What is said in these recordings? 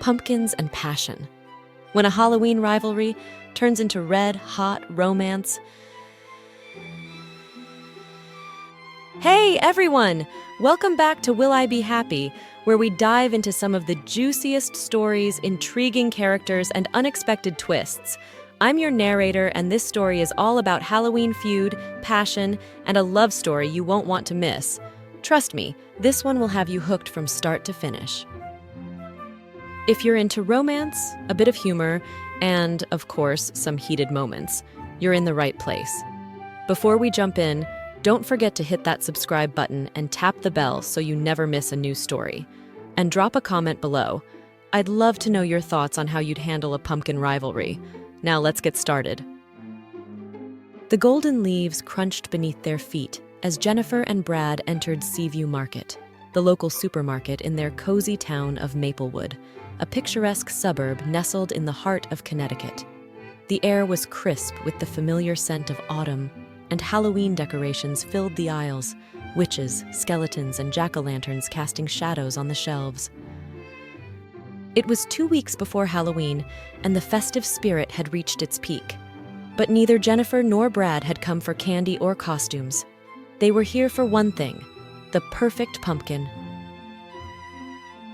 pumpkins and passion. When a Halloween rivalry turns into red hot romance. Hey everyone! Welcome back to Will I Be Happy, where we dive into some of the juiciest stories, intriguing characters, and unexpected twists. I'm your narrator, and this story is all about Halloween feud, passion, and a love story you won't want to miss. Trust me, this one will have you hooked from start to finish. If you're into romance, a bit of humor, and, of course, some heated moments, you're in the right place. Before we jump in, don't forget to hit that subscribe button and tap the bell so you never miss a new story. And drop a comment below. I'd love to know your thoughts on how you'd handle a pumpkin rivalry. Now let's get started. The golden leaves crunched beneath their feet as Jennifer and Brad entered Seaview Market, the local supermarket in their cozy town of Maplewood, a picturesque suburb nestled in the heart of Connecticut. The air was crisp with the familiar scent of autumn, and Halloween decorations filled the aisles, witches, skeletons, and jack-o'-lanterns casting shadows on the shelves. It was 2 weeks before Halloween, and the festive spirit had reached its peak. But neither Jennifer nor Brad had come for candy or costumes. They were here for one thing: the perfect pumpkin.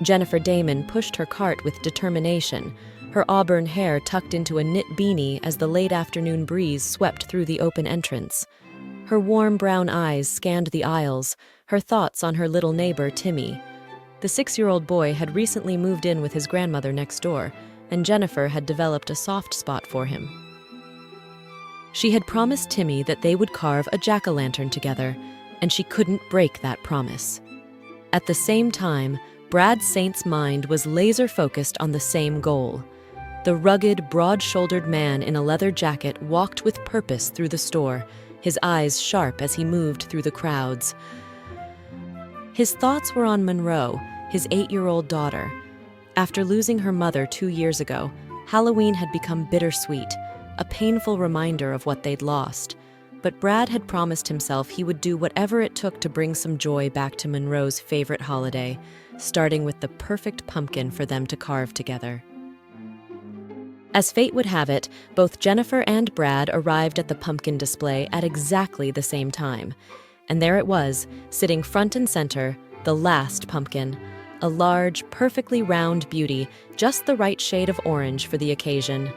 Jennifer Damon pushed her cart with determination, her auburn hair tucked into a knit beanie as the late afternoon breeze swept through the open entrance. Her warm brown eyes scanned the aisles, her thoughts on her little neighbor, Timmy. The 6-year-old boy had recently moved in with his grandmother next door, and Jennifer had developed a soft spot for him. She had promised Timmy that they would carve a jack-o'-lantern together, and she couldn't break that promise. At the same time, Brad Saint's mind was laser-focused on the same goal. The rugged, broad-shouldered man in a leather jacket walked with purpose through the store, his eyes sharp as he moved through the crowds. His thoughts were on Monroe, his 8-year-old daughter. After losing her mother 2 years ago, Halloween had become bittersweet, a painful reminder of what they'd lost. But Brad had promised himself he would do whatever it took to bring some joy back to Monroe's favorite holiday, starting with the perfect pumpkin for them to carve together. As fate would have it, both Jennifer and Brad arrived at the pumpkin display at exactly the same time. And there it was, sitting front and center, the last pumpkin. A large, perfectly round beauty, just the right shade of orange for the occasion.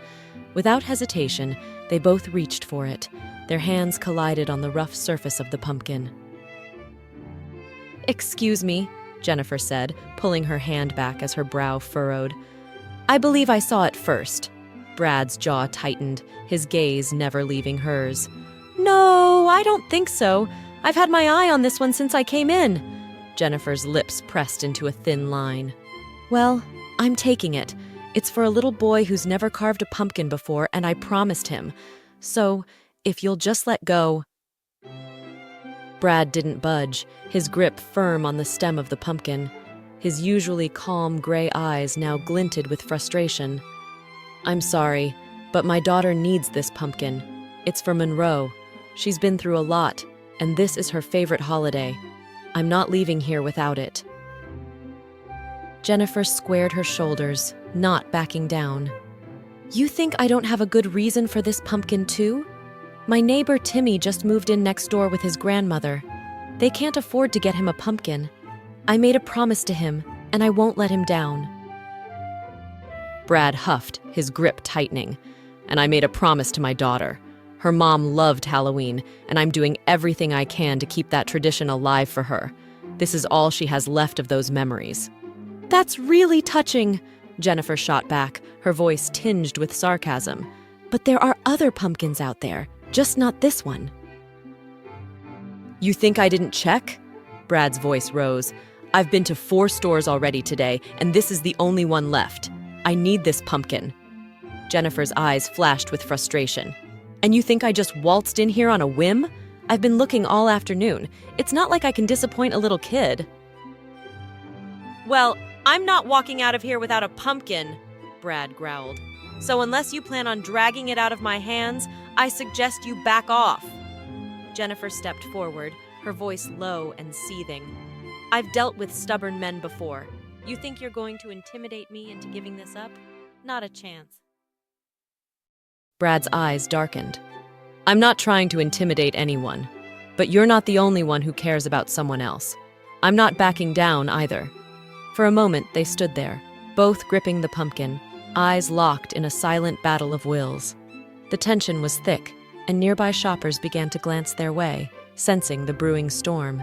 Without hesitation, they both reached for it. Their hands collided on the rough surface of the pumpkin. "Excuse me," Jennifer said, pulling her hand back as her brow furrowed. "I believe I saw it first." Brad's jaw tightened, his gaze never leaving hers. "No, I don't think so. I've had my eye on this one since I came in." Jennifer's lips pressed into a thin line. "Well, I'm taking it. It's for a little boy who's never carved a pumpkin before, and I promised him. So, if you'll just let go." Brad didn't budge, his grip firm on the stem of the pumpkin. His usually calm gray eyes now glinted with frustration. "I'm sorry, but my daughter needs this pumpkin. It's for Monroe. She's been through a lot, and this is her favorite holiday. I'm not leaving here without it." Jennifer squared her shoulders, not backing down. "You think I don't have a good reason for this pumpkin too? My neighbor Timmy just moved in next door with his grandmother. They can't afford to get him a pumpkin. I made a promise to him, and I won't let him down." Brad huffed, his grip tightening. "And I made a promise to my daughter. Her mom loved Halloween, and I'm doing everything I can to keep that tradition alive for her. This is all she has left of those memories." "That's really touching," Jennifer shot back, her voice tinged with sarcasm. "But there are other pumpkins out there, just not this one." "You think I didn't check?" Brad's voice rose. "I've been to 4 stores already today, and this is the only one left. I need this pumpkin." Jennifer's eyes flashed with frustration. "And you think I just waltzed in here on a whim? I've been looking all afternoon. It's not like I can disappoint a little kid." "Well, I'm not walking out of here without a pumpkin," Brad growled. "So unless you plan on dragging it out of my hands, I suggest you back off." Jennifer stepped forward, her voice low and seething. "I've dealt with stubborn men before. You think you're going to intimidate me into giving this up? Not a chance. Brad's eyes darkened. I'm not trying to intimidate anyone, but you're not the only one who cares about someone else. I'm not backing down either. For a moment, they stood there, both gripping the pumpkin, eyes locked in a silent battle of wills. The tension was thick, and nearby shoppers began to glance their way, sensing the brewing storm.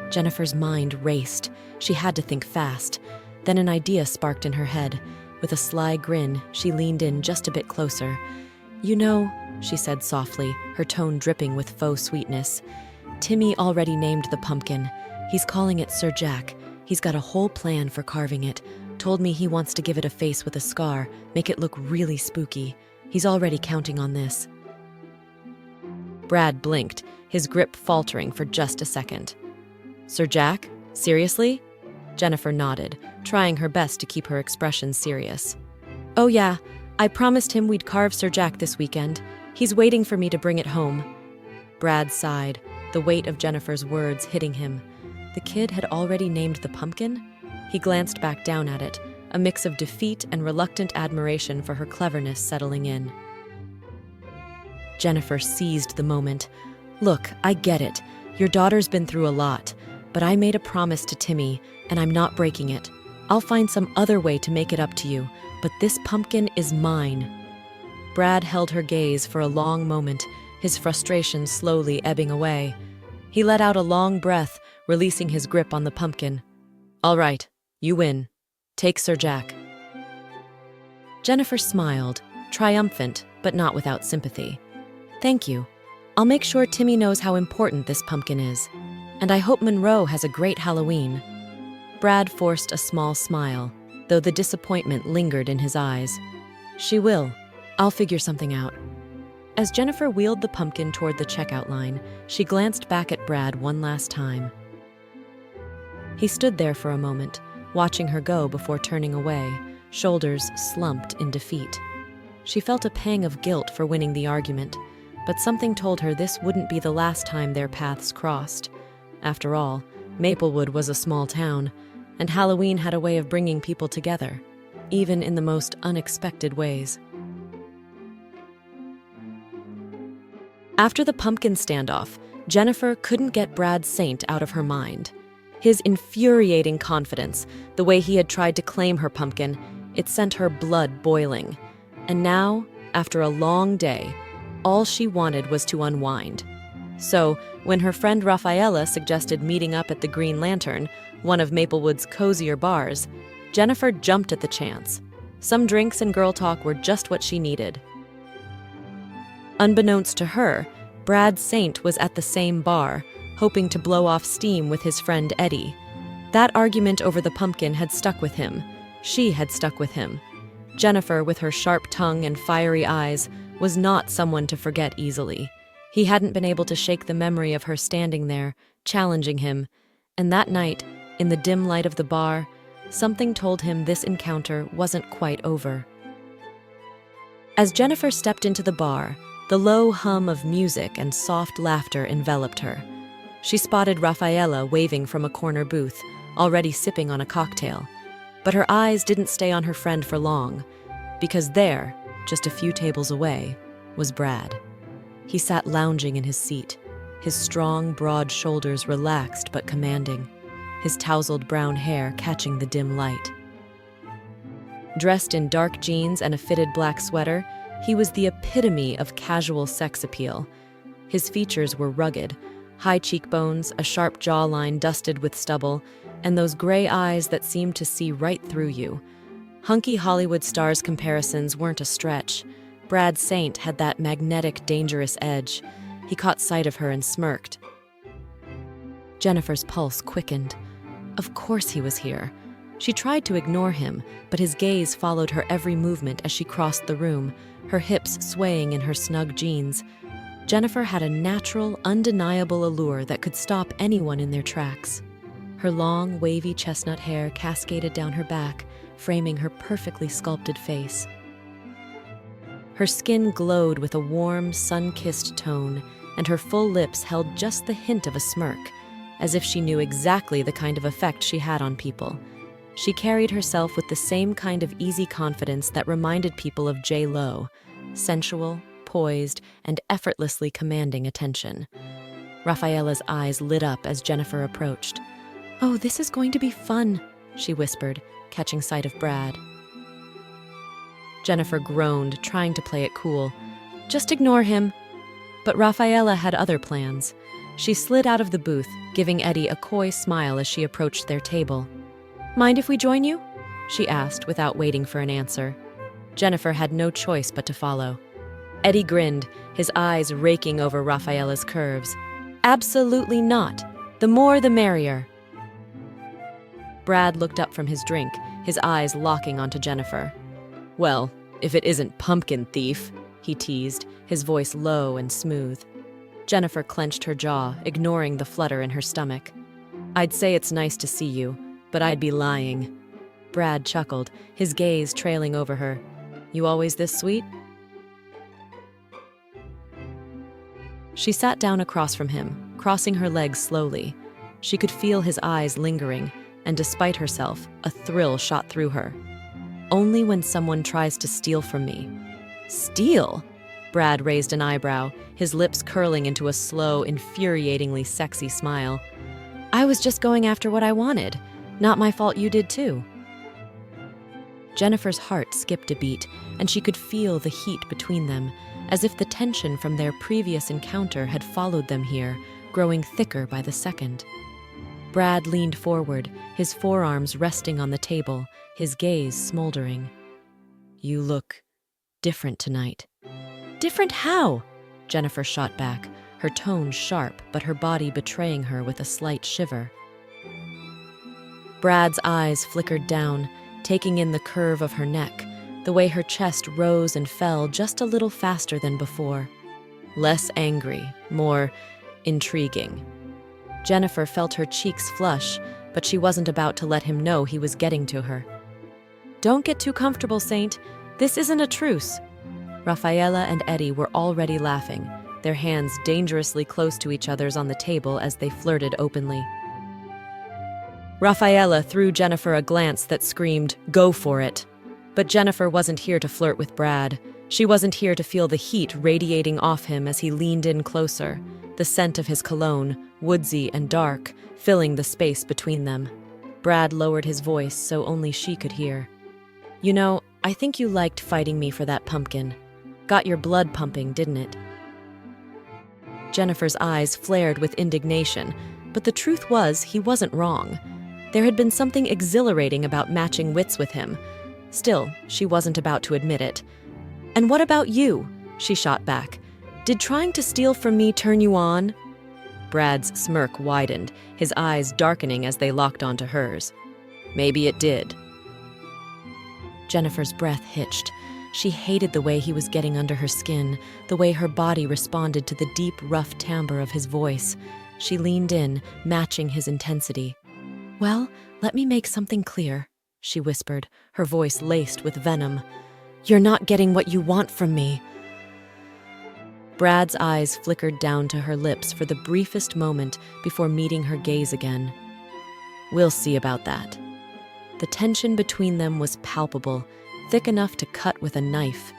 Jennifer's mind raced. She had to think fast. Then an idea sparked in her head. With a sly grin, she leaned in just a bit closer. You know, she said softly, her tone dripping with faux sweetness, Timmy already named the pumpkin. He's calling it Sir Jack. He's got a whole plan for carving it. Told me he wants to give it a face with a scar, make it look really spooky. He's already counting on this. Brad blinked, his grip faltering for just a second. Sir Jack? Seriously? Jennifer nodded, trying her best to keep her expression serious. Oh yeah, I promised him we'd carve Sir Jack this weekend. He's waiting for me to bring it home. Brad sighed, the weight of Jennifer's words hitting him. The kid had already named the pumpkin? He glanced back down at it, a mix of defeat and reluctant admiration for her cleverness settling in. Jennifer seized the moment. Look, I get it. Your daughter's been through a lot, but I made a promise to Timmy, and I'm not breaking it. I'll find some other way to make it up to you, but this pumpkin is mine. Brad held her gaze for a long moment, his frustration slowly ebbing away. He let out a long breath, releasing his grip on the pumpkin. All right, you win. Take Sir Jack. Jennifer smiled, triumphant, but not without sympathy. Thank you. I'll make sure Timmy knows how important this pumpkin is. And I hope Monroe has a great Halloween. Brad forced a small smile, though the disappointment lingered in his eyes. She will. I'll figure something out. As Jennifer wheeled the pumpkin toward the checkout line, she glanced back at Brad one last time. He stood there for a moment, watching her go before turning away, shoulders slumped in defeat. She felt a pang of guilt for winning the argument, but something told her this wouldn't be the last time their paths crossed. After all, Maplewood was a small town, and Halloween had a way of bringing people together, even in the most unexpected ways. After the pumpkin standoff, Jennifer couldn't get Brad Saint out of her mind. His infuriating confidence, the way he had tried to claim her pumpkin, it sent her blood boiling. And now, after a long day, all she wanted was to unwind. So, when her friend Rafaela suggested meeting up at the Green Lantern, one of Maplewood's cozier bars, Jennifer jumped at the chance. Some drinks and girl talk were just what she needed. Unbeknownst to her, Brad Saint was at the same bar, hoping to blow off steam with his friend Eddie. That argument over the pumpkin had stuck with him. She had stuck with him. Jennifer, with her sharp tongue and fiery eyes, was not someone to forget easily. He hadn't been able to shake the memory of her standing there, challenging him, and that night, in the dim light of the bar, something told him this encounter wasn't quite over. As Jennifer stepped into the bar, the low hum of music and soft laughter enveloped her. She spotted Rafaela waving from a corner booth, already sipping on a cocktail. But her eyes didn't stay on her friend for long, because there, just a few tables away, was Brad. He sat lounging in his seat, his strong, broad shoulders relaxed but commanding, his tousled brown hair catching the dim light. Dressed in dark jeans and a fitted black sweater, he was the epitome of casual sex appeal. His features were rugged, high cheekbones, a sharp jawline dusted with stubble, and those gray eyes that seemed to see right through you. Hunky Hollywood stars comparisons weren't a stretch. Brad Saint had that magnetic, dangerous edge. He caught sight of her and smirked. Jennifer's pulse quickened. Of course he was here. She tried to ignore him, but his gaze followed her every movement as she crossed the room, her hips swaying in her snug jeans. Jennifer had a natural, undeniable allure that could stop anyone in their tracks. Her long, wavy chestnut hair cascaded down her back, framing her perfectly sculpted face. Her skin glowed with a warm, sun-kissed tone, and her full lips held just the hint of a smirk, as if she knew exactly the kind of effect she had on people. She carried herself with the same kind of easy confidence that reminded people of J.Lo, sensual, poised, and effortlessly commanding attention. Rafaela's eyes lit up as Jennifer approached. "Oh, this is going to be fun," she whispered, catching sight of Brad. Jennifer groaned, trying to play it cool. "Just ignore him." But Rafaela had other plans. She slid out of the booth, giving Eddie a coy smile as she approached their table. "Mind if we join you?" she asked without waiting for an answer. Jennifer had no choice but to follow. Eddie grinned, his eyes raking over Rafaela's curves. "Absolutely not. The more the merrier." Brad looked up from his drink, his eyes locking onto Jennifer. "Well, if it isn't Pumpkin Thief," he teased, his voice low and smooth. Jennifer clenched her jaw, ignoring the flutter in her stomach. "I'd say it's nice to see you, but I'd be lying." Brad chuckled, his gaze trailing over her. "You always this sweet?" She sat down across from him, crossing her legs slowly. She could feel his eyes lingering, and despite herself, a thrill shot through her. "Only when someone tries to steal from me." "Steal?" Brad raised an eyebrow, his lips curling into a slow, infuriatingly sexy smile. "I was just going after what I wanted. Not my fault you did too." Jennifer's heart skipped a beat, and she could feel the heat between them, as if the tension from their previous encounter had followed them here, growing thicker by the second. Brad leaned forward, his forearms resting on the table, his gaze smoldering. "You look different tonight." "Different how?" Jennifer shot back, her tone sharp but her body betraying her with a slight shiver. Brad's eyes flickered down, taking in the curve of her neck, the way her chest rose and fell just a little faster than before. Less angry, more intriguing. Jennifer felt her cheeks flush, but she wasn't about to let him know he was getting to her. "Don't get too comfortable, Saint. This isn't a truce." Rafaela and Eddie were already laughing, their hands dangerously close to each other's on the table as they flirted openly. Rafaela threw Jennifer a glance that screamed, "Go for it." But Jennifer wasn't here to flirt with Brad. She wasn't here to feel the heat radiating off him as he leaned in closer, the scent of his cologne, woodsy and dark, filling the space between them. Brad lowered his voice so only she could hear. "You know, I think you liked fighting me for that pumpkin. Got your blood pumping, didn't it?" Jennifer's eyes flared with indignation, but the truth was he wasn't wrong. There had been something exhilarating about matching wits with him. Still, she wasn't about to admit it. "And what about you?" she shot back. "Did trying to steal from me turn you on?" Brad's smirk widened, his eyes darkening as they locked onto hers. "Maybe it did." Jennifer's breath hitched. She hated the way he was getting under her skin, the way her body responded to the deep, rough timbre of his voice. She leaned in, matching his intensity. "Well, let me make something clear," she whispered, her voice laced with venom. "You're not getting what you want from me." Brad's eyes flickered down to her lips for the briefest moment before meeting her gaze again. "We'll see about that." The tension between them was palpable, thick enough to cut with a knife.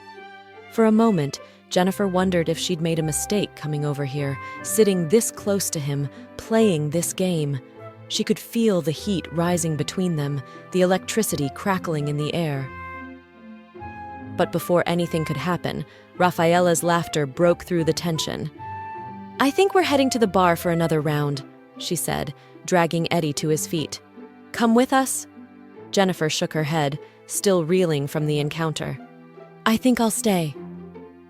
For a moment, Jennifer wondered if she'd made a mistake coming over here, sitting this close to him, playing this game. She could feel the heat rising between them, the electricity crackling in the air. But before anything could happen, Rafaela's laughter broke through the tension. "I think we're heading to the bar for another round," she said, dragging Eddie to his feet. "Come with us?" Jennifer shook her head, still reeling from the encounter. "I think I'll stay."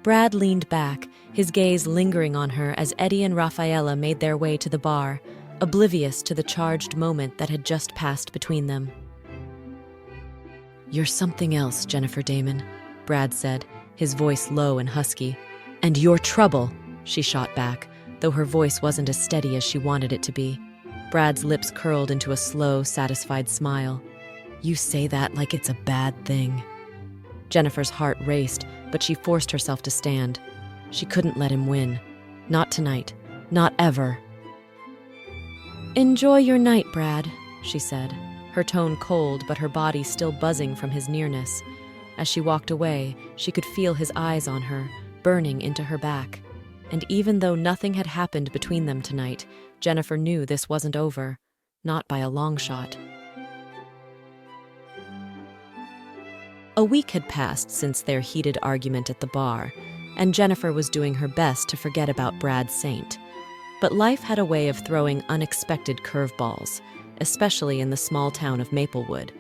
Brad leaned back, his gaze lingering on her as Eddie and Rafaela made their way to the bar, oblivious to the charged moment that had just passed between them. "You're something else, Jennifer Damon," Brad said, his voice low and husky. "And you're trouble," she shot back, though her voice wasn't as steady as she wanted it to be. Brad's lips curled into a slow, satisfied smile. "You say that like it's a bad thing." Jennifer's heart raced, but she forced herself to stand. She couldn't let him win. Not tonight. Not ever. "Enjoy your night, Brad," she said, her tone cold but her body still buzzing from his nearness. As she walked away, she could feel his eyes on her, burning into her back. And even though nothing had happened between them tonight, Jennifer knew this wasn't over. Not by a long shot. A week had passed since their heated argument at the bar, and Jennifer was doing her best to forget about Brad Saint. But life had a way of throwing unexpected curveballs, especially in the small town of Maplewood.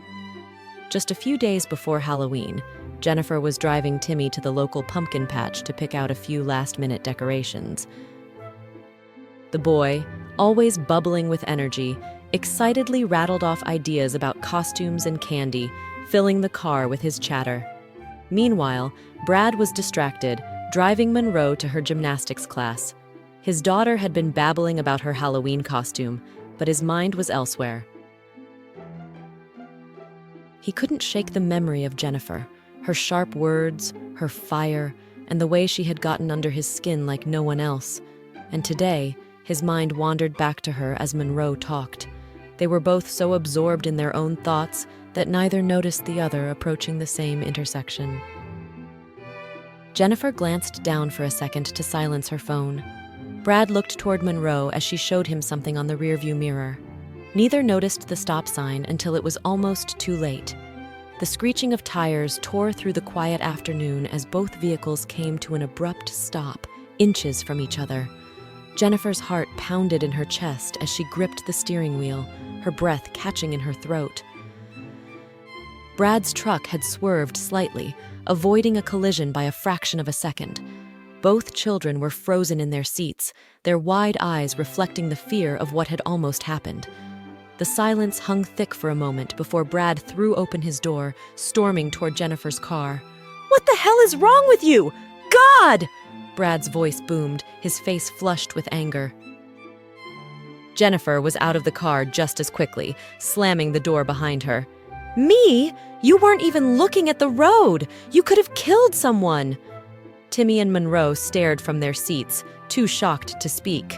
Just a few days before Halloween, Jennifer was driving Timmy to the local pumpkin patch to pick out a few last-minute decorations. The boy, always bubbling with energy, excitedly rattled off ideas about costumes and candy, filling the car with his chatter. Meanwhile, Brad was distracted, driving Monroe to her gymnastics class. His daughter had been babbling about her Halloween costume, but his mind was elsewhere. He couldn't shake the memory of Jennifer, her sharp words, her fire, and the way she had gotten under his skin like no one else. And today, his mind wandered back to her as Monroe talked. They were both so absorbed in their own thoughts that neither noticed the other approaching the same intersection. Jennifer glanced down for a second to silence her phone. Brad looked toward Monroe as she showed him something on the rearview mirror. Neither noticed the stop sign until it was almost too late. The screeching of tires tore through the quiet afternoon as both vehicles came to an abrupt stop, inches from each other. Jennifer's heart pounded in her chest as she gripped the steering wheel, her breath catching in her throat. Brad's truck had swerved slightly, avoiding a collision by a fraction of a second. Both children were frozen in their seats, their wide eyes reflecting the fear of what had almost happened. The silence hung thick for a moment before Brad threw open his door, storming toward Jennifer's car. "What the hell is wrong with you? God!" Brad's voice boomed, his face flushed with anger. Jennifer was out of the car just as quickly, slamming the door behind her. "Me? You weren't even looking at the road! You could have killed someone!" Timmy and Monroe stared from their seats, too shocked to speak.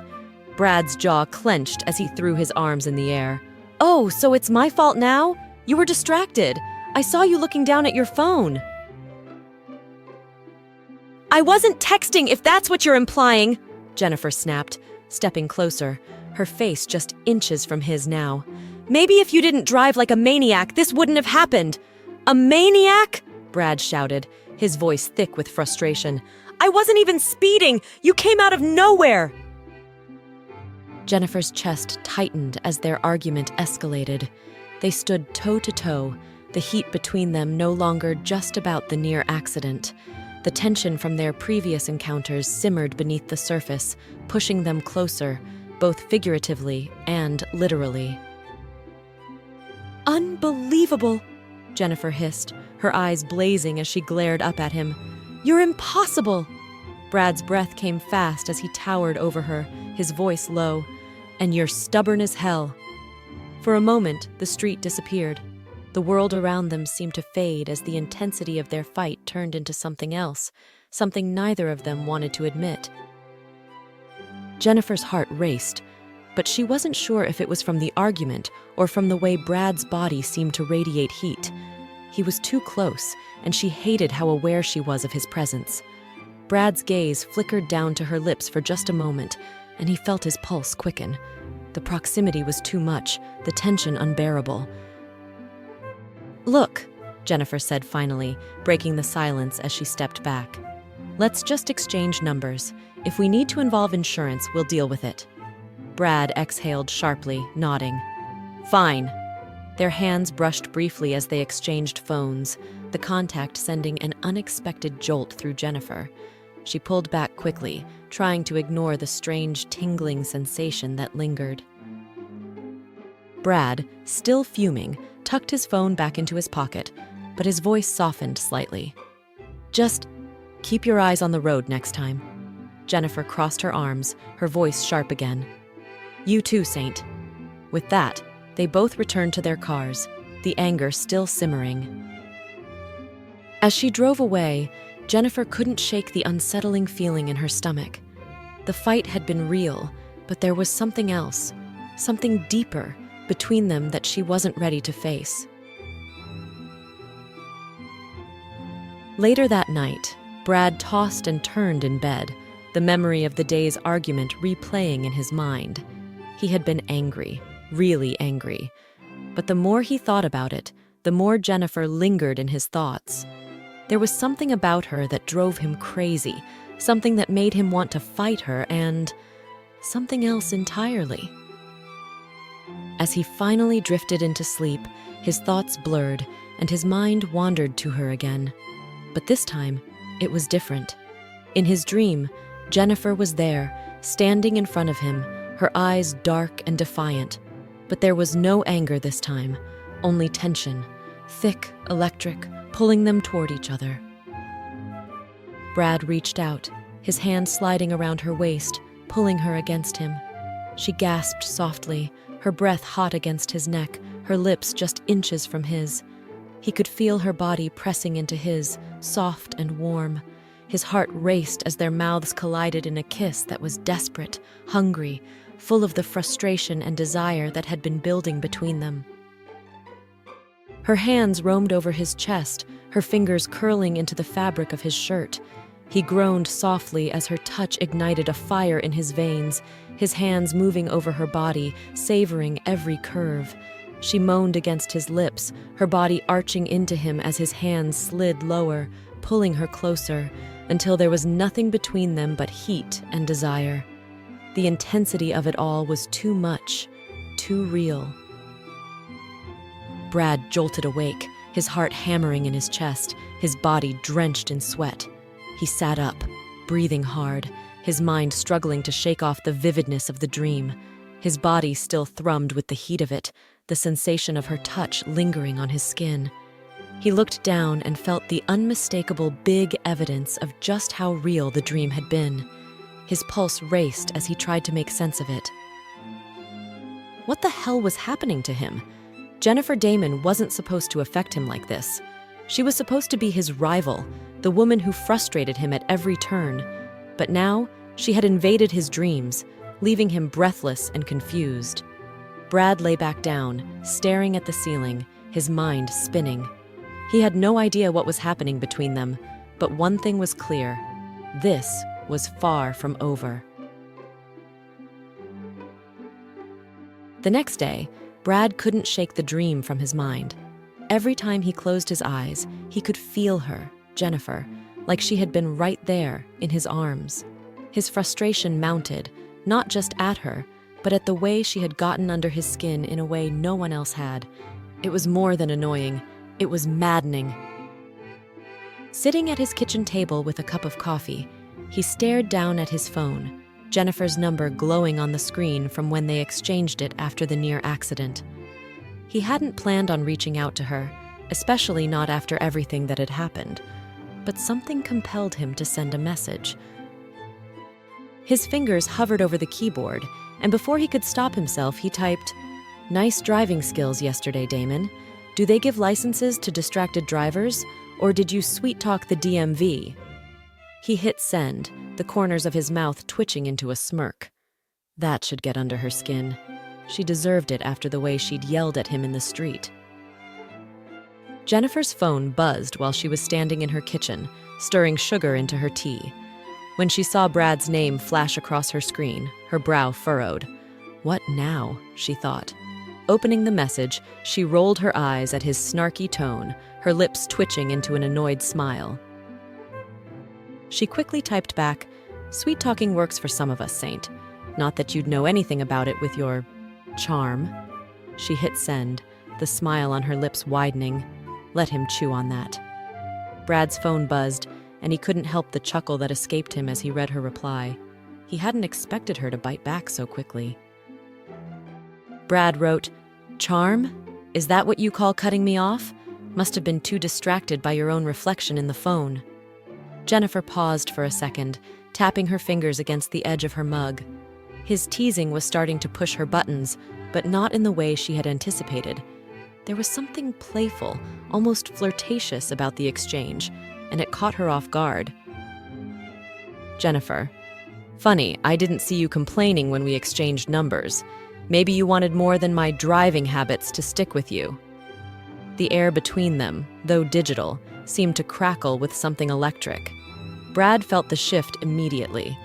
Brad's jaw clenched as he threw his arms in the air. "Oh, so it's my fault now? You were distracted. I saw you looking down at your phone." "I wasn't texting, if that's what you're implying," Jennifer snapped, stepping closer, her face just inches from his now. "Maybe if you didn't drive like a maniac, this wouldn't have happened." "A maniac?" Brad shouted, his voice thick with frustration. "I wasn't even speeding! You came out of nowhere!" Jennifer's chest tightened as their argument escalated. They stood toe-to-toe, the heat between them no longer just about the near accident. The tension from their previous encounters simmered beneath the surface, pushing them closer, both figuratively and literally. "Unbelievable!" Jennifer hissed, her eyes blazing as she glared up at him. "You're impossible!" Brad's breath came fast as he towered over her, his voice low. "And you're stubborn as hell." For a moment, the street disappeared. The world around them seemed to fade as the intensity of their fight turned into something else, something neither of them wanted to admit. Jennifer's heart raced, but she wasn't sure if it was from the argument or from the way Brad's body seemed to radiate heat. He was too close, and she hated how aware she was of his presence. Brad's gaze flickered down to her lips for just a moment, and he felt his pulse quicken. The proximity was too much, the tension unbearable. "Look," Jennifer said finally, breaking the silence as she stepped back. "Let's just exchange numbers. If we need to involve insurance, we'll deal with it." Brad exhaled sharply, nodding. "Fine." Their hands brushed briefly as they exchanged phones, the contact sending an unexpected jolt through Jennifer. She pulled back quickly, trying to ignore the strange tingling sensation that lingered. Brad, still fuming, tucked his phone back into his pocket, but his voice softened slightly. "Just keep your eyes on the road next time." Jennifer crossed her arms, her voice sharp again. "You too, Saint." With that, they both returned to their cars, the anger still simmering. As she drove away, Jennifer couldn't shake the unsettling feeling in her stomach. The fight had been real, but there was something else. something deeper between them that she wasn't ready to face. Later that night, Brad tossed and turned in bed, the memory of the day's argument replaying in his mind. He had been angry, really angry. But the more he thought about it, the more Jennifer lingered in his thoughts. There was something about her that drove him crazy, something that made him want to fight her, and something else entirely. As he finally drifted into sleep, his thoughts blurred, and his mind wandered to her again. But this time, it was different. In his dream, Jennifer was there, standing in front of him, her eyes dark and defiant. But there was no anger this time, only tension, thick, electric, pulling them toward each other. Brad reached out, his hand sliding around her waist, pulling her against him. She gasped softly, her breath hot against his neck, her lips just inches from his. He could feel her body pressing into his, soft and warm. His heart raced as their mouths collided in a kiss that was desperate, hungry, full of the frustration and desire that had been building between them. Her hands roamed over his chest, her fingers curling into the fabric of his shirt. He groaned softly as her touch ignited a fire in his veins, his hands moving over her body, savoring every curve. She moaned against his lips, her body arching into him as his hands slid lower, pulling her closer, until there was nothing between them but heat and desire. The intensity of it all was too much, too real. Brad jolted awake, his heart hammering in his chest, his body drenched in sweat. He sat up, breathing hard, his mind struggling to shake off the vividness of the dream. His body still thrummed with the heat of it, the sensation of her touch lingering on his skin. He looked down and felt the unmistakable big evidence of just how real the dream had been. His pulse raced as he tried to make sense of it. What the hell was happening to him? Jennifer Damon wasn't supposed to affect him like this. She was supposed to be his rival, the woman who frustrated him at every turn. But now, she had invaded his dreams, leaving him breathless and confused. Brad lay back down, staring at the ceiling, his mind spinning. He had no idea what was happening between them, but one thing was clear. This was far from over. The next day, Brad couldn't shake the dream from his mind. Every time he closed his eyes, he could feel her, Jennifer, like she had been right there in his arms. His frustration mounted, not just at her, but at the way she had gotten under his skin in a way no one else had. It was more than annoying. It was maddening. Sitting at his kitchen table with a cup of coffee, he stared down at his phone, Jennifer's number glowing on the screen from when they exchanged it after the near accident. He hadn't planned on reaching out to her, especially not after everything that had happened, but something compelled him to send a message. His fingers hovered over the keyboard, and before he could stop himself, he typed, "Nice driving skills yesterday, Damon. Do they give licenses to distracted drivers, or did you sweet-talk the DMV?" He hit send, the corners of his mouth twitching into a smirk. That should get under her skin. She deserved it after the way she'd yelled at him in the street. Jennifer's phone buzzed while she was standing in her kitchen, stirring sugar into her tea. When she saw Brad's name flash across her screen, her brow furrowed. What now? She thought. Opening the message, she rolled her eyes at his snarky tone, her lips twitching into an annoyed smile. She quickly typed back, "Sweet talking works for some of us, Saint. Not that you'd know anything about it with your charm." She hit send, the smile on her lips widening. Let him chew on that. Brad's phone buzzed, and he couldn't help the chuckle that escaped him as he read her reply. He hadn't expected her to bite back so quickly. Brad wrote, "Charm? Is that what you call cutting me off? Must have been too distracted by your own reflection in the phone." Jennifer paused for a second, tapping her fingers against the edge of her mug. His teasing was starting to push her buttons, but not in the way she had anticipated. There was something playful, almost flirtatious about the exchange, and it caught her off guard. Jennifer, "Funny, I didn't see you complaining when we exchanged numbers. Maybe you wanted more than my driving habits to stick with you." The air between them, though digital, seemed to crackle with something electric. Brad felt the shift immediately.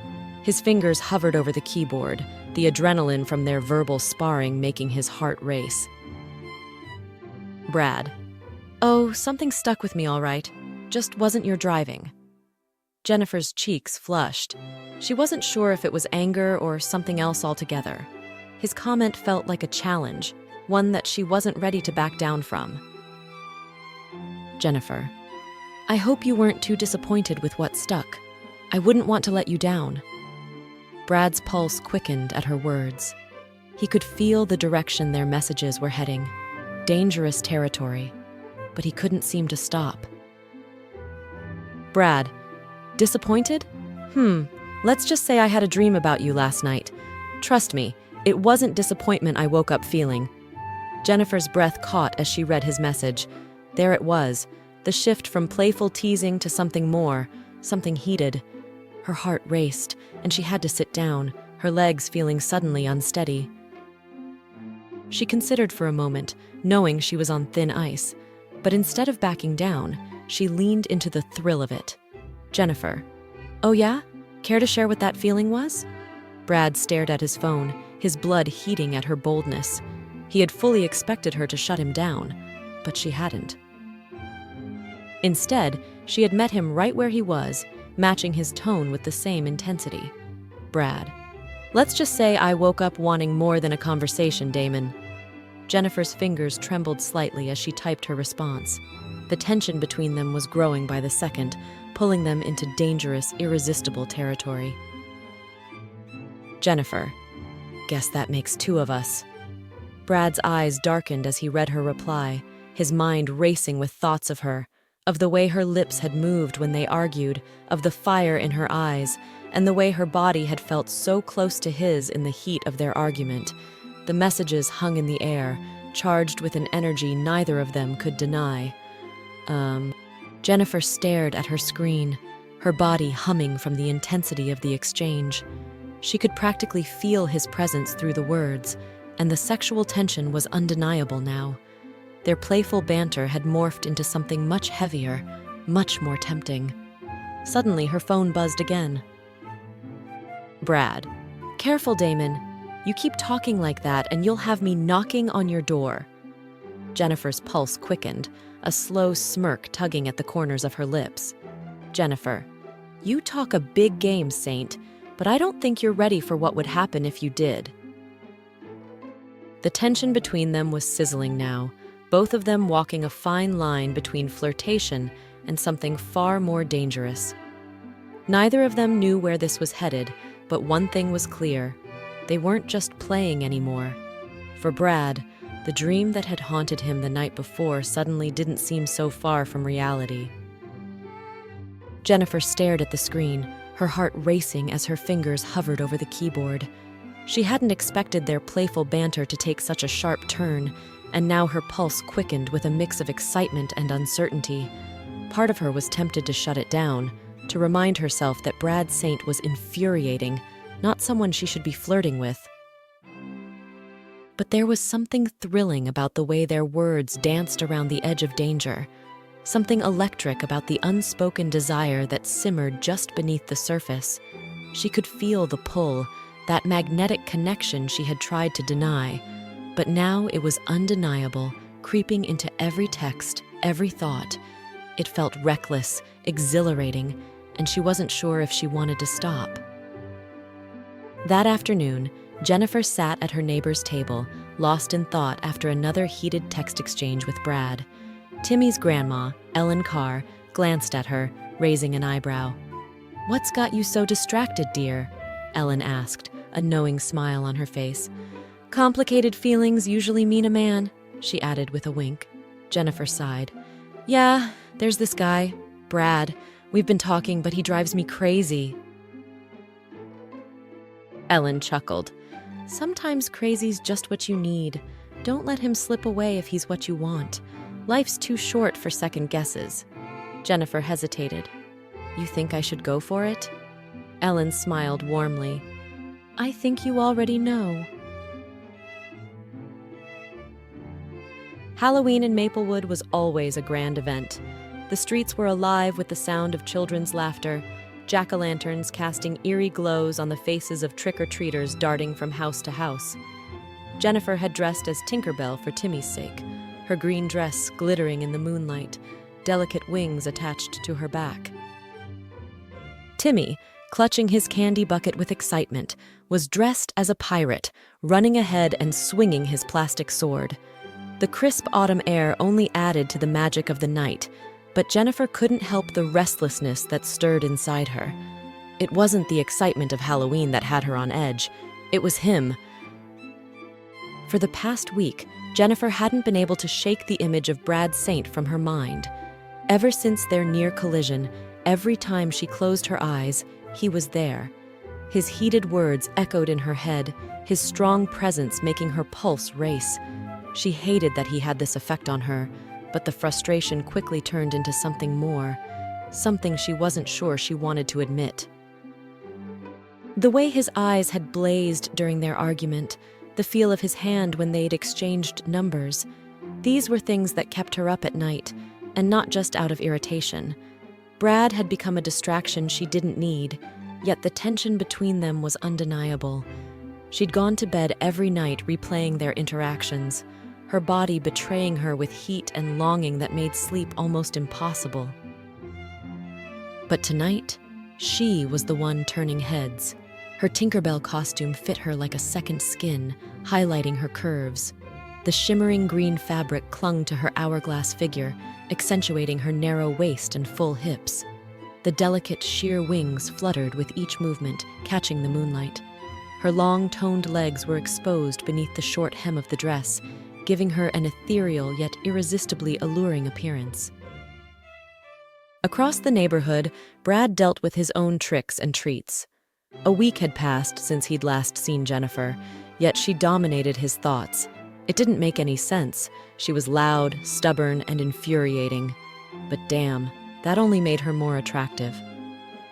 His fingers hovered over the keyboard, the adrenaline from their verbal sparring making his heart race. Brad: "Oh, something stuck with me all right. Just wasn't your driving." Jennifer's cheeks flushed. She wasn't sure if it was anger or something else altogether. His comment felt like a challenge, one that she wasn't ready to back down from. Jennifer: "I hope you weren't too disappointed with what stuck. I wouldn't want to let you down." Brad's pulse quickened at her words. He could feel the direction their messages were heading. Dangerous territory. But he couldn't seem to stop. Brad: "Disappointed? Let's just say I had a dream about you last night. Trust me, it wasn't disappointment I woke up feeling." Jennifer's breath caught as she read his message. There it was, the shift from playful teasing to something more, something heated. Her heart raced, and she had to sit down, her legs feeling suddenly unsteady. She considered for a moment, knowing she was on thin ice. But instead of backing down, she leaned into the thrill of it. Jennifer: "Oh yeah? Care to share what that feeling was?" Brad stared at his phone, his blood heating at her boldness. He had fully expected her to shut him down, but she hadn't. Instead, she had met him right where he was, matching his tone with the same intensity. Brad: "Let's just say I woke up wanting more than a conversation, Damon." Jennifer's fingers trembled slightly as she typed her response. The tension between them was growing by the second, pulling them into dangerous, irresistible territory. Jennifer: "Guess that makes two of us." Brad's eyes darkened as he read her reply, his mind racing with thoughts of her, of the way her lips had moved when they argued, of the fire in her eyes, and the way her body had felt so close to his in the heat of their argument. The messages hung in the air, charged with an energy neither of them could deny. Jennifer stared at her screen, her body humming from the intensity of the exchange. She could practically feel his presence through the words, and the sexual tension was undeniable now. Their playful banter had morphed into something much heavier, much more tempting. Suddenly, her phone buzzed again. Brad: "Careful, Damon. You keep talking like that and you'll have me knocking on your door." Jennifer's pulse quickened, a slow smirk tugging at the corners of her lips. Jennifer: "You talk a big game, Saint, but I don't think you're ready for what would happen if you did." The tension between them was sizzling now, both of them walking a fine line between flirtation and something far more dangerous. Neither of them knew where this was headed, but one thing was clear. They weren't just playing anymore. For Brad, the dream that had haunted him the night before suddenly didn't seem so far from reality. Jennifer stared at the screen, her heart racing as her fingers hovered over the keyboard. She hadn't expected their playful banter to take such a sharp turn, and now her pulse quickened with a mix of excitement and uncertainty. Part of her was tempted to shut it down, to remind herself that Brad Saint was infuriating, not someone she should be flirting with. But there was something thrilling about the way their words danced around the edge of danger, something electric about the unspoken desire that simmered just beneath the surface. She could feel the pull, that magnetic connection she had tried to deny, but now it was undeniable, creeping into every text, every thought. It felt reckless, exhilarating, and she wasn't sure if she wanted to stop. That afternoon, Jennifer sat at her neighbor's table, lost in thought after another heated text exchange with Brad. Timmy's grandma, Ellen Carr, glanced at her, raising an eyebrow. "What's got you so distracted, dear?" Ellen asked, a knowing smile on her face. "Complicated feelings usually mean a man," she added with a wink. Jennifer sighed. "Yeah, there's this guy, Brad. We've been talking, but he drives me crazy." Ellen chuckled. "Sometimes crazy's just what you need. Don't let him slip away if he's what you want. Life's too short for second guesses." Jennifer hesitated. "You think I should go for it?" Ellen smiled warmly. "I think you already know." Halloween in Maplewood was always a grand event. The streets were alive with the sound of children's laughter, jack-o'-lanterns casting eerie glows on the faces of trick-or-treaters darting from house to house. Jennifer had dressed as Tinkerbell for Timmy's sake, her green dress glittering in the moonlight, delicate wings attached to her back. Timmy, clutching his candy bucket with excitement, was dressed as a pirate, running ahead and swinging his plastic sword. The crisp autumn air only added to the magic of the night, but Jennifer couldn't help the restlessness that stirred inside her. It wasn't the excitement of Halloween that had her on edge. It was him. For the past week, Jennifer hadn't been able to shake the image of Brad Saint from her mind. Ever since their near collision, every time she closed her eyes, he was there. His heated words echoed in her head, his strong presence making her pulse race. She hated that he had this effect on her, but the frustration quickly turned into something more, something she wasn't sure she wanted to admit. The way his eyes had blazed during their argument, the feel of his hand when they'd exchanged numbers, these were things that kept her up at night, and not just out of irritation. Brad had become a distraction she didn't need, yet the tension between them was undeniable. She'd gone to bed every night replaying their interactions, her body betraying her with heat and longing that made sleep almost impossible. But tonight, she was the one turning heads. Her Tinkerbell costume fit her like a second skin, highlighting her curves. The shimmering green fabric clung to her hourglass figure, accentuating her narrow waist and full hips. The delicate, sheer wings fluttered with each movement, catching the moonlight. Her long, toned legs were exposed beneath the short hem of the dress, giving her an ethereal yet irresistibly alluring appearance. Across the neighborhood, Brad dealt with his own tricks and treats. A week had passed since he'd last seen Jennifer, yet she dominated his thoughts. It didn't make any sense. She was loud, stubborn, and infuriating. But damn, that only made her more attractive.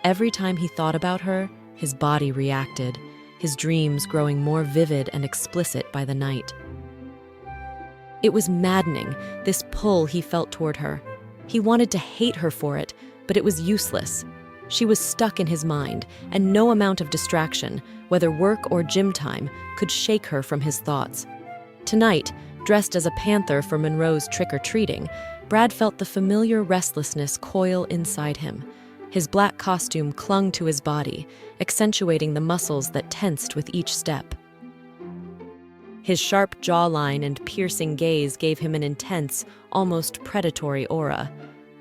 Every time he thought about her, his body reacted, his dreams growing more vivid and explicit by the night. It was maddening, this pull he felt toward her. He wanted to hate her for it, but it was useless. She was stuck in his mind, and no amount of distraction, whether work or gym time, could shake her from his thoughts. Tonight, dressed as a panther for Monroe's trick-or-treating, Brad felt the familiar restlessness coil inside him. His black costume clung to his body, accentuating the muscles that tensed with each step. His sharp jawline and piercing gaze gave him an intense, almost predatory aura.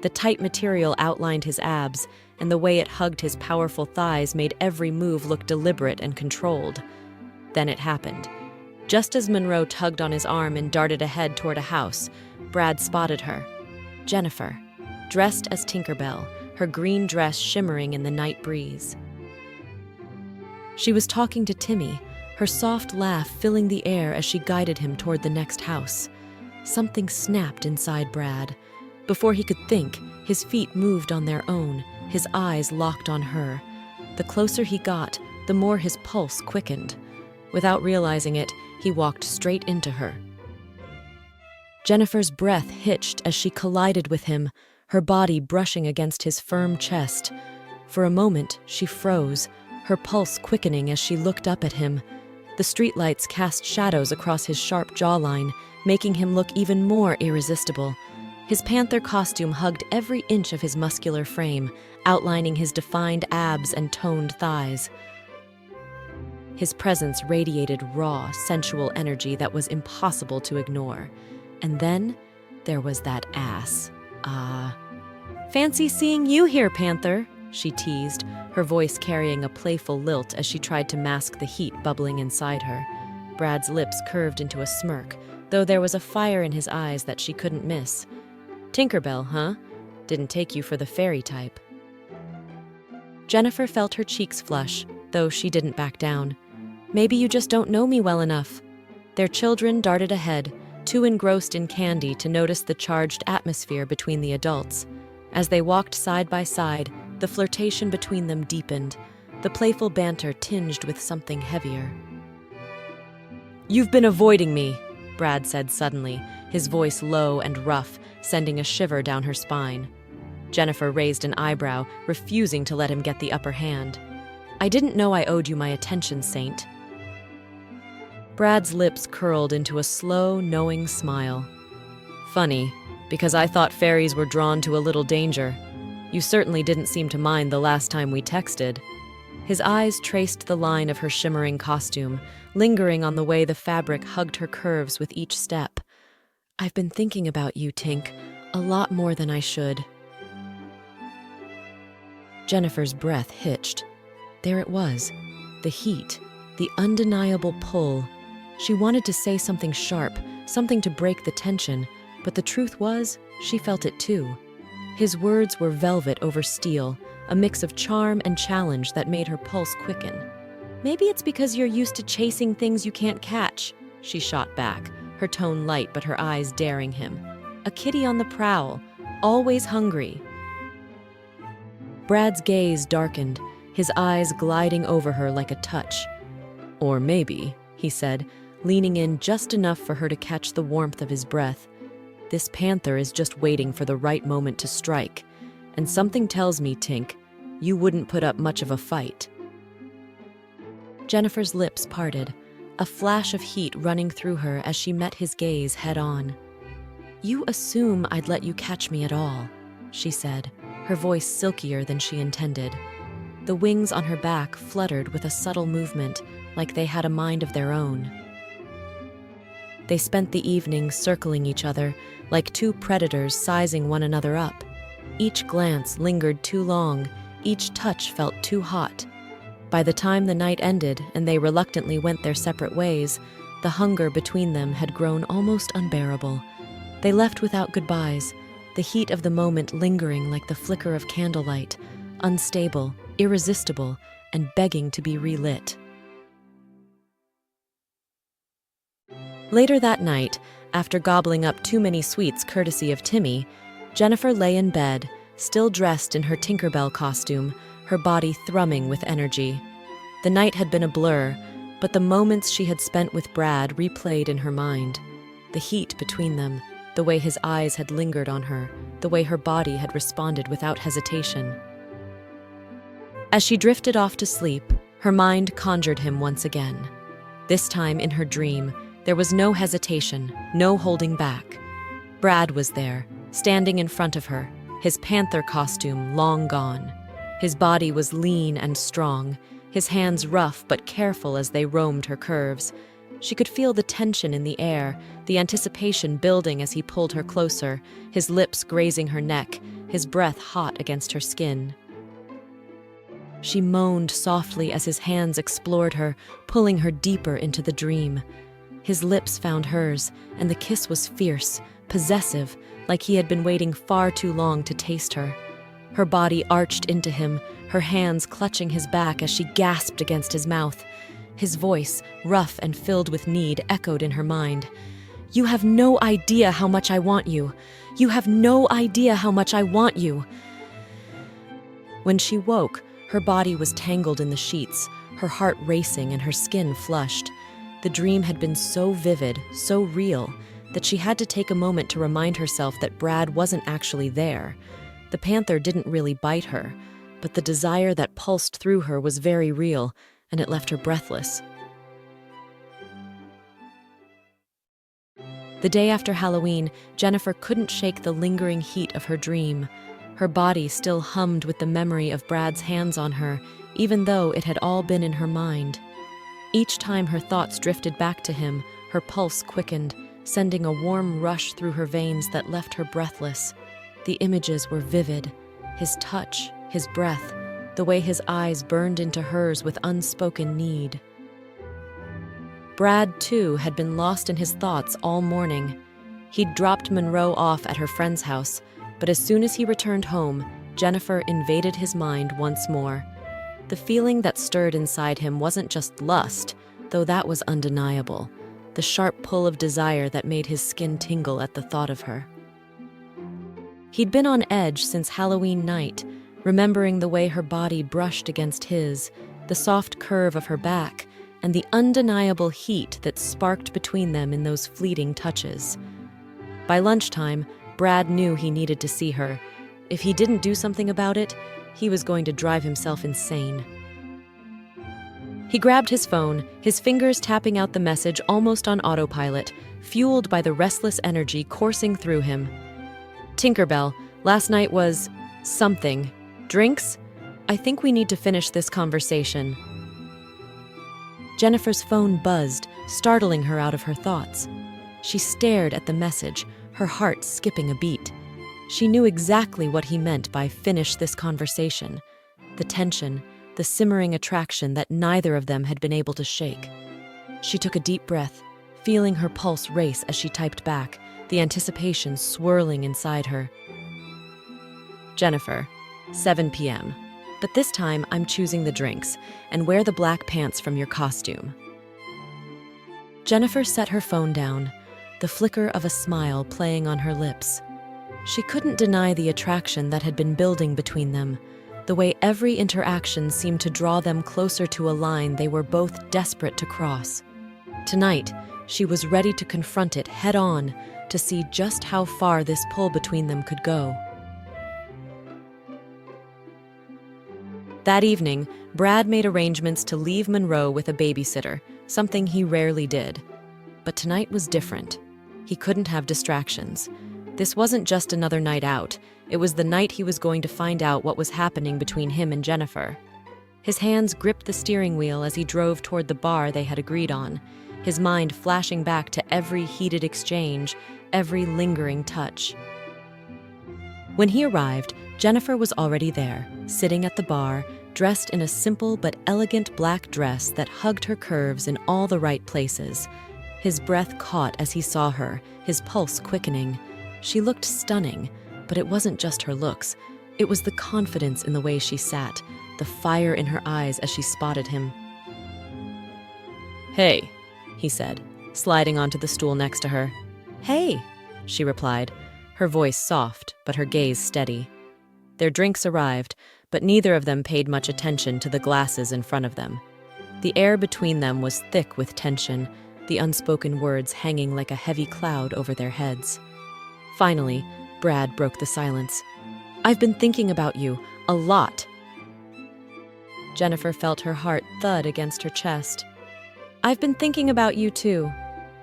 The tight material outlined his abs, and the way it hugged his powerful thighs made every move look deliberate and controlled. Then it happened. Just as Monroe tugged on his arm and darted ahead toward a house, Brad spotted her. Jennifer, dressed as Tinkerbell, her green dress shimmering in the night breeze. She was talking to Timmy, her soft laugh filling the air as she guided him toward the next house. Something snapped inside Brad. Before he could think, his feet moved on their own, his eyes locked on her. The closer he got, the more his pulse quickened. Without realizing it, he walked straight into her. Jennifer's breath hitched as she collided with him, her body brushing against his firm chest. For a moment, she froze, her pulse quickening as she looked up at him. The streetlights cast shadows across his sharp jawline, making him look even more irresistible. His panther costume hugged every inch of his muscular frame, outlining his defined abs and toned thighs. His presence radiated raw, sensual energy that was impossible to ignore. And then there was that ass. Fancy seeing you here, Panther, she teased, her voice carrying a playful lilt as she tried to mask the heat bubbling inside her. Brad's lips curved into a smirk, though there was a fire in his eyes that she couldn't miss. Tinkerbell, huh? Didn't take you for the fairy type. Jennifer felt her cheeks flush, though she didn't back down. Maybe you just don't know me well enough. Their children darted ahead, too engrossed in candy to notice the charged atmosphere between the adults. As they walked side by side, the flirtation between them deepened, the playful banter tinged with something heavier. "You've been avoiding me," Brad said suddenly, his voice low and rough, sending a shiver down her spine. Jennifer raised an eyebrow, refusing to let him get the upper hand. "I didn't know I owed you my attention, Saint." Brad's lips curled into a slow, knowing smile. "Funny, because I thought fairies were drawn to a little danger. You certainly didn't seem to mind the last time we texted." His eyes traced the line of her shimmering costume, lingering on the way the fabric hugged her curves with each step. "I've been thinking about you, Tink, a lot more than I should." Jennifer's breath hitched. There it was, the heat, the undeniable pull. She wanted to say something sharp, something to break the tension, but the truth was, she felt it too. His words were velvet over steel, a mix of charm and challenge that made her pulse quicken. "Maybe it's because you're used to chasing things you can't catch," she shot back, her tone light but her eyes daring him. "A kitty on the prowl, always hungry." Brad's gaze darkened, his eyes gliding over her like a touch. "Or maybe," he said, leaning in just enough for her to catch the warmth of his breath, "this panther is just waiting for the right moment to strike. And something tells me, Tink, you wouldn't put up much of a fight." Jennifer's lips parted, a flash of heat running through her as she met his gaze head-on. "You assume I'd let you catch me at all," she said, her voice silkier than she intended. The wings on her back fluttered with a subtle movement, like they had a mind of their own. They spent the evening circling each other, like two predators sizing one another up. Each glance lingered too long, each touch felt too hot. By the time the night ended and they reluctantly went their separate ways, the hunger between them had grown almost unbearable. They left without goodbyes, the heat of the moment lingering like the flicker of candlelight, unstable, irresistible, and begging to be relit. Later that night, after gobbling up too many sweets courtesy of Timmy, Jennifer lay in bed, still dressed in her Tinkerbell costume, her body thrumming with energy. The night had been a blur, but the moments she had spent with Brad replayed in her mind. The heat between them, the way his eyes had lingered on her, the way her body had responded without hesitation. As she drifted off to sleep, her mind conjured him once again. This time in her dream, there was no hesitation, no holding back. Brad was there, standing in front of her, his panther costume long gone. His body was lean and strong, his hands rough but careful as they roamed her curves. She could feel the tension in the air, the anticipation building as he pulled her closer, his lips grazing her neck, his breath hot against her skin. She moaned softly as his hands explored her, pulling her deeper into the dream. His lips found hers, and the kiss was fierce, possessive, like he had been waiting far too long to taste her. Her body arched into him, her hands clutching his back as she gasped against his mouth. His voice, rough and filled with need, echoed in her mind. "You have no idea how much I want you. You have no idea how much I want you." When she woke, her body was tangled in the sheets, her heart racing and her skin flushed. The dream had been so vivid, so real, that she had to take a moment to remind herself that Brad wasn't actually there. The panther didn't really bite her, but the desire that pulsed through her was very real, and it left her breathless. The day after Halloween, Jennifer couldn't shake the lingering heat of her dream. Her body still hummed with the memory of Brad's hands on her, even though it had all been in her mind. Each time her thoughts drifted back to him, her pulse quickened, sending a warm rush through her veins that left her breathless. The images were vivid. His touch, his breath, the way his eyes burned into hers with unspoken need. Brad, too, had been lost in his thoughts all morning. He'd dropped Monroe off at her friend's house, but as soon as he returned home, Jennifer invaded his mind once more. The feeling that stirred inside him wasn't just lust, though that was undeniable, the sharp pull of desire that made his skin tingle at the thought of her. He'd been on edge since Halloween night, remembering the way her body brushed against his, the soft curve of her back, and the undeniable heat that sparked between them in those fleeting touches. By lunchtime, Brad knew he needed to see her. If he didn't do something about it, he was going to drive himself insane. He grabbed his phone, his fingers tapping out the message almost on autopilot, fueled by the restless energy coursing through him. Tinkerbell, last night was something. Drinks? I think we need to finish this conversation. Jennifer's phone buzzed, startling her out of her thoughts. She stared at the message, her heart skipping a beat. She knew exactly what he meant by finish this conversation. The tension, the simmering attraction that neither of them had been able to shake. She took a deep breath, feeling her pulse race as she typed back, the anticipation swirling inside her. Jennifer, 7 p.m. But this time I'm choosing the drinks, and wear the black pants from your costume. Jennifer set her phone down, the flicker of a smile playing on her lips. She couldn't deny the attraction that had been building between them, the way every interaction seemed to draw them closer to a line they were both desperate to cross. Tonight, she was ready to confront it head-on, to see just how far this pull between them could go. That evening, Brad made arrangements to leave Monroe with a babysitter, something he rarely did. But tonight was different. He couldn't have distractions. This wasn't just another night out. It was the night he was going to find out what was happening between him and Jennifer. His hands gripped the steering wheel as he drove toward the bar they had agreed on, his mind flashing back to every heated exchange, every lingering touch. When he arrived, Jennifer was already there, sitting at the bar, dressed in a simple but elegant black dress that hugged her curves in all the right places. His breath caught as he saw her, his pulse quickening. She looked stunning, but it wasn't just her looks. It was the confidence in the way she sat, the fire in her eyes as she spotted him. "Hey," he said, sliding onto the stool next to her. "Hey," she replied, her voice soft but her gaze steady. Their drinks arrived, but neither of them paid much attention to the glasses in front of them. The air between them was thick with tension, the unspoken words hanging like a heavy cloud over their heads. Finally, Brad broke the silence. "I've been thinking about you, a lot." Jennifer felt her heart thud against her chest. "I've been thinking about you too,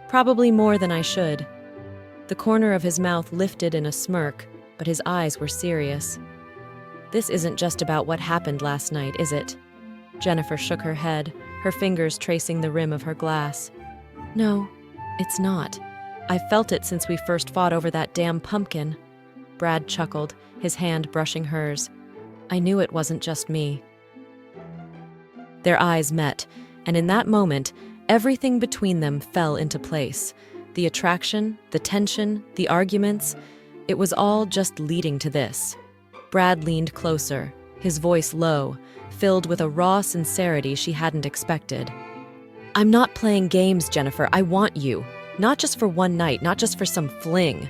probably more than I should." The corner of his mouth lifted in a smirk, but his eyes were serious. "This isn't just about what happened last night, is it?" Jennifer shook her head, her fingers tracing the rim of her glass. "No, it's not. I've felt it since we first fought over that damn pumpkin." Brad chuckled, his hand brushing hers. "I knew it wasn't just me." Their eyes met, and in that moment, everything between them fell into place. The attraction, the tension, the arguments, it was all just leading to this. Brad leaned closer, his voice low, filled with a raw sincerity she hadn't expected. "I'm not playing games, Jennifer. I want you. Not just for one night, not just for some fling."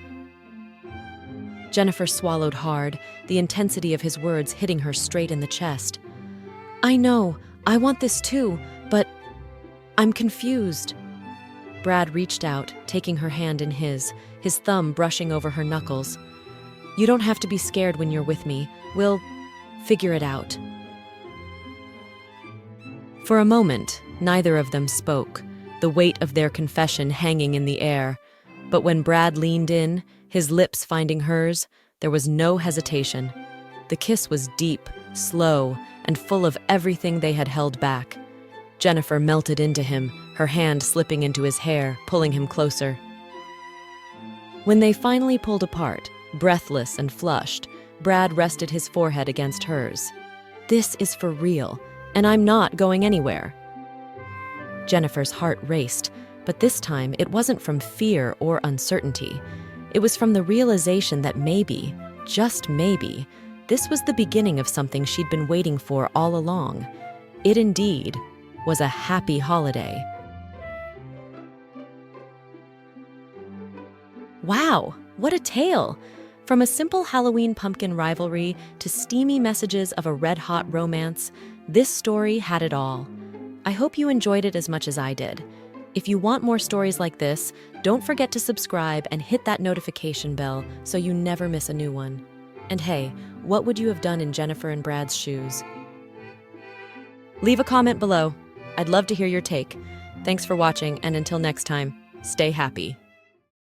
Jennifer swallowed hard, the intensity of his words hitting her straight in the chest. "I know, I want this too, but I'm confused." Brad reached out, taking her hand in his thumb brushing over her knuckles. "You don't have to be scared when you're with me. We'll figure it out." For a moment, neither of them spoke, the weight of their confession hanging in the air. But when Brad leaned in, his lips finding hers, there was no hesitation. The kiss was deep, slow, and full of everything they had held back. Jennifer melted into him, her hand slipping into his hair, pulling him closer. When they finally pulled apart, breathless and flushed, Brad rested his forehead against hers. "This is for real, and I'm not going anywhere." Jennifer's heart raced, but this time it wasn't from fear or uncertainty. It was from the realization that maybe, just maybe, this was the beginning of something she'd been waiting for all along. It indeed was a happy holiday. Wow, what a tale! From a simple Halloween pumpkin rivalry to steamy messages of a red-hot romance, this story had it all. I hope you enjoyed it as much as I did. If you want more stories like this, don't forget to subscribe and hit that notification bell so you never miss a new one. And hey, what would you have done in Jennifer and Brad's shoes? Leave a comment below. I'd love to hear your take. Thanks for watching, and until next time, stay happy.